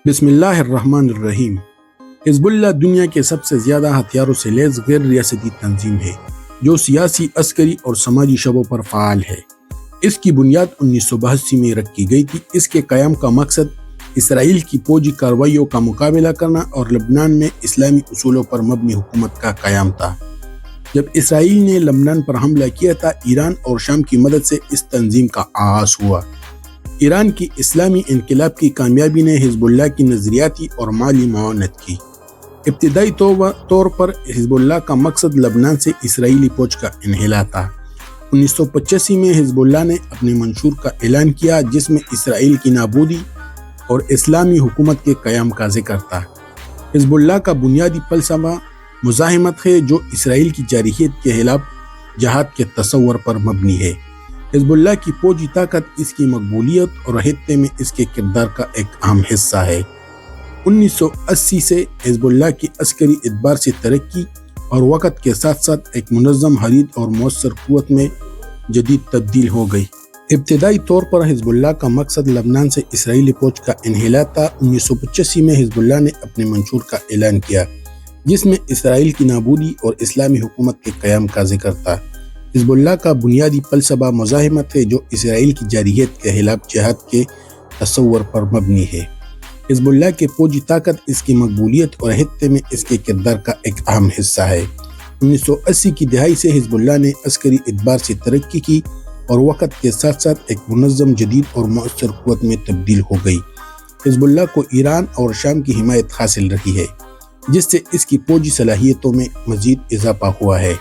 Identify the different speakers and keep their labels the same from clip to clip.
Speaker 1: بسم اللہ الرحمن الرحیم۔ حزب اللہ دنیا کے سب سے زیادہ ہتھیاروں سے لیس غیر ریاستی تنظیم ہے جو سیاسی، عسکری اور سماجی شعبوں پر فعال ہے۔ اس کی بنیاد 1982 میں رکھی گئی تھی۔ اس کے قیام کا مقصد اسرائیل کی فوجی کارروائیوں کا مقابلہ کرنا اور لبنان میں اسلامی اصولوں پر مبنی حکومت کا قیام تھا۔ جب اسرائیل نے لبنان پر حملہ کیا تھا، ایران اور شام کی مدد سے اس تنظیم کا آغاز ہوا۔ ایران کی اسلامی انقلاب کی کامیابی نے حزب اللہ کی نظریاتی اور مالی معاونت کی۔ ابتدائی طور پر حزب اللہ کا مقصد لبنان سے اسرائیلی فوج کا انحلال تھا۔ 1985 میں حزب اللہ نے اپنے منشور کا اعلان کیا جس میں اسرائیل کی نابودی اور اسلامی حکومت کے قیام کا ذکر تھا۔ حزب اللہ کا بنیادی فلسفہ مزاحمت ہے جو اسرائیل کی جارحیت کے خلاف جہاد کے تصور پر مبنی ہے۔ حزب اللہ کی فوجی طاقت اس کی مقبولیت اور خطے میں اس کے کردار کا ایک اہم حصہ ہے۔ 1980 سے حزب اللہ کی عسکری اعتبار سے ترقی اور وقت کے ساتھ ساتھ ایک منظم، حریت اور مؤثر قوت میں جدید تبدیل ہو گئی۔ ابتدائی طور پر حزب اللہ کا مقصد لبنان سے اسرائیلی فوج کا انحلال تھا۔ 1985 میں حزب اللہ نے اپنے منشور کا اعلان کیا جس میں اسرائیل کی نابودی اور اسلامی حکومت کے قیام کا ذکر تھا۔ حزب اللہ کا بنیادی فلسفہ مزاحمت ہے جو اسرائیل کی جارحیت کے خلاف جہاد کے تصور پر مبنی ہے۔ حزب اللہ کے فوجی طاقت اس کی مقبولیت اور خطے میں اس کے کردار کا ایک اہم حصہ ہے۔ 1980 کی دہائی سے حزب اللہ نے عسکری اعتبار سے ترقی کی اور وقت کے ساتھ ساتھ ایک منظم، جدید اور مؤثر قوت میں تبدیل ہو گئی۔ حزب اللہ کو ایران اور شام کی حمایت حاصل رہی ہے جس سے اس کی فوجی صلاحیتوں میں مزید اضافہ ہوا ہے۔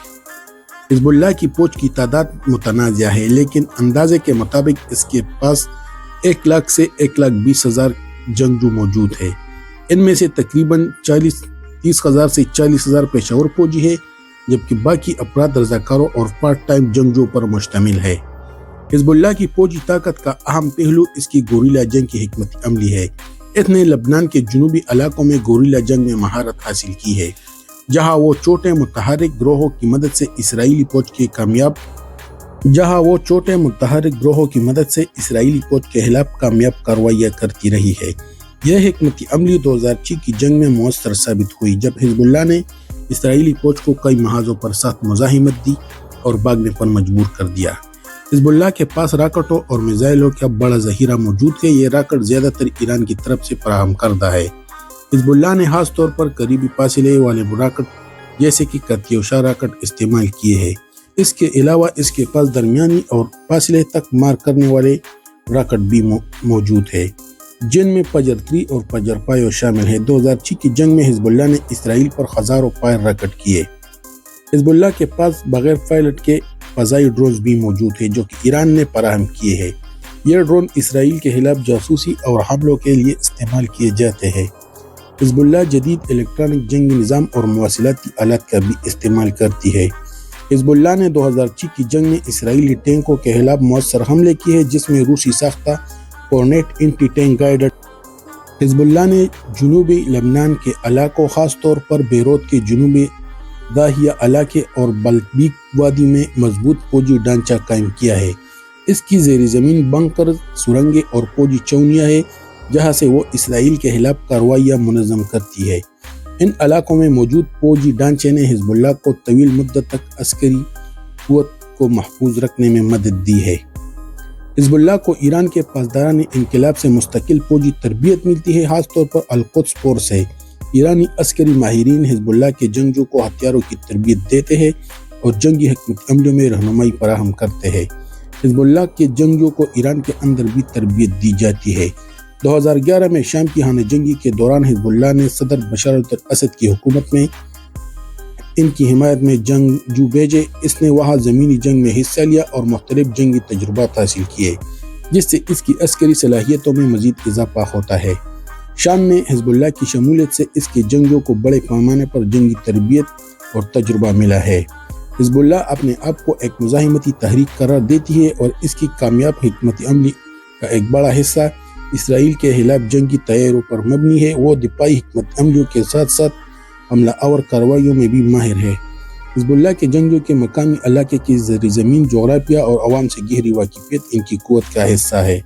Speaker 1: حزب اللہ کی فوج کی تعداد متنازع ہے لیکن اندازے کے مطابق اس کے پاس 1 لاکھ سے 1,20,000 جنگجو موجود ہے۔ ان میں سے تقریباً 30,000 سے 40,000 پیشہ ور فوجی ہے جبکہ باقی افراد رضاکاروں اور پارٹ ٹائم جنگجو پر مشتمل ہے۔ حزب اللہ کی فوجی طاقت کا اہم پہلو اس کی گوریلا جنگ کی حکمت عملی ہے۔ اس نے لبنان کے جنوبی علاقوں میں گوریلا جنگ میں مہارت حاصل کی ہے جہاں وہ چھوٹے متحرک گروہوں کی مدد سے اسرائیلی فوج کے خلاف کامیاب کارروائیاں کرتی رہی ہے۔ یہ حکمت عملی 2006 کی جنگ میں مؤثر ثابت ہوئی جب حزب اللہ نے اسرائیلی فوج کو کئی محاذوں پر سخت مزاحمت دی اور بھاگنے پر مجبور کر دیا۔ حزب اللہ کے پاس راکٹوں اور میزائلوں کا بڑا ذخیرہ موجود ہے۔ یہ راکٹ زیادہ تر ایران کی طرف سے فراہم کردہ ہے۔ حزب اللہ نے خاص طور پر قریبی فاصلے والے راکٹ جیسے کہ کاتیوشا راکٹ استعمال کیے ہیں۔ اس کے علاوہ اس کے پاس درمیانی اور فاصلے تک مار کرنے والے راکٹ بھی موجود ہیں جن میں فجر 3 اور فجر 5 شامل ہیں۔ 2006 کی جنگ میں حزب اللہ نے اسرائیل پر ہزاروں فائر راکٹ کیے۔ حزب اللہ کے پاس بغیر پائلٹ کے فضائی ڈرونز بھی موجود ہیں جو کہ ایران نے فراہم کیے ہیں۔ یہ ڈرون اسرائیل کے خلاف جاسوسی اور حملوں کے لیے استعمال کیے جاتے ہیں۔ حزب اللہ جدید الیکٹرانک جنگی نظام اور مواصلاتی آلات کا بھی استعمال کرتی ہے۔ حزب اللہ نے 2006 کی جنگ میں اسرائیلی ٹینکوں کے خلاف مؤثر حملے کیے جس میں روسی ساختہ کورنیٹ اینٹی ٹینک گائیڈڈ۔ حزب اللہ نے جنوبی لبنان کے علاقوں، خاص طور پر بیروت کے جنوبی داہیہ علاقے اور بلبیک وادی میں مضبوط فوجی ڈھانچہ قائم کیا ہے۔ اس کی زیر زمین بنکر، سرنگیں اور فوجی چونیاں ہیں جہاں سے وہ اسرائیل کے خلاف کارروائیاں منظم کرتی ہے۔ ان علاقوں میں موجود فوجی ڈھانچے نے حزب اللہ کو طویل مدت تک عسکری قوت کو محفوظ رکھنے میں مدد دی ہے۔ حزب اللہ کو ایران کے پاسداران انقلاب سے مستقل فوجی تربیت ملتی ہے، خاص طور پر القدس فورس ہے۔ ایرانی عسکری ماہرین حزب اللہ کے جنگجو کو ہتھیاروں کی تربیت دیتے ہیں اور جنگی حکمت عملیوں میں رہنمائی فراہم کرتے ہیں۔ حزب اللہ کے جنگجو کو ایران کے اندر بھی تربیت دی جاتی ہے۔ 2011 میں شام کی خانہ جنگی کے دوران حزب اللہ نے صدر بشار الاسد کی حکومت میں ان کی حمایت میں جنگجو بھیجے۔ اس نے وہاں زمینی جنگ میں حصہ لیا اور مختلف جنگی تجربات حاصل کیے جس سے اس کی عسکری صلاحیتوں میں مزید اضافہ ہوتا ہے۔ شام میں حزب اللہ کی شمولیت سے اس کے جنگجو کو بڑے پیمانے پر جنگی تربیت اور تجربہ ملا ہے۔ حزب اللہ اپنے آپ کو ایک مزاحمتی تحریک قرار دیتی ہے اور اس کی کامیاب حکمت عملی کا ایک بڑا حصہ اسرائیل کے خلاف جنگی تیاریوں پر مبنی ہے۔ وہ دفاعی حکمت عملیوں کے ساتھ ساتھ حملہ آور کارروائیوں میں بھی ماہر ہے۔ حزب اللہ کے جنگجو کے مقامی علاقے کی زیر زمین جغرافیہ اور عوام سے گہری واقفیت ان کی قوت کا حصہ ہے۔